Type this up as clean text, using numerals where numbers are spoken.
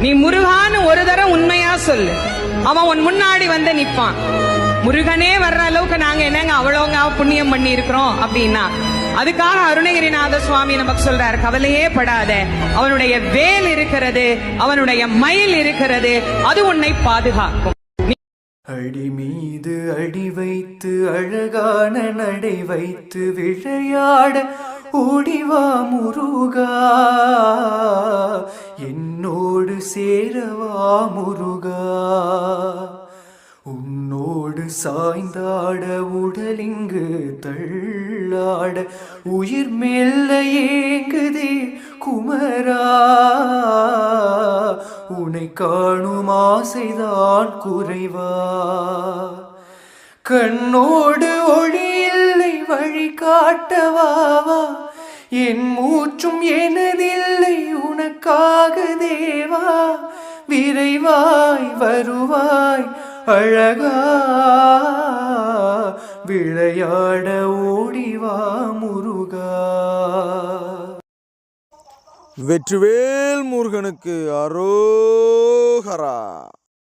நீ முருகான்னு ஒரு தரம் உண்மையா சொல்லு, அவன் உன் முன்னாடி வந்து நிப்பான். முருகனே வர்ற அளவுக்கு நாங்க என்னங்க அவ்வளோங்க புண்ணியம் பண்ணி இருக்கிறோம் அப்படின்னா, அதுக்காக அருணகிரிநாத சுவாமி நமக்கு சொல்றாரு, கவலையே படாத, அவனுடைய வேல் இருக்கிறது, அவனுடைய மயில் இருக்கிறது, அது உன்னை பாதுகாக்கும். அடி மீது அடி வைத்து அழகான நடை வைத்து விளையாட ஓடிவா முருகா, என்னோடு சேரவா முருகா. உன்னோடு சாய்ந்தாட உடலிங்கு தள்ளாட உயிர் மெல்ல ஏங்குதே குமரா, உன்னை காணும் ஆசைதான் குறைவா. கண்ணோடு ஒளி இல்லை வழி காட்டவாவா, என் மூச்சும் எனதில்லை உனக்காக தேவா. விரைவாய் வருவாய் அழகா, விளையாட ஓடிவா முருகா. வெற்றிவேல் முருகனுக்கு அரோகரா.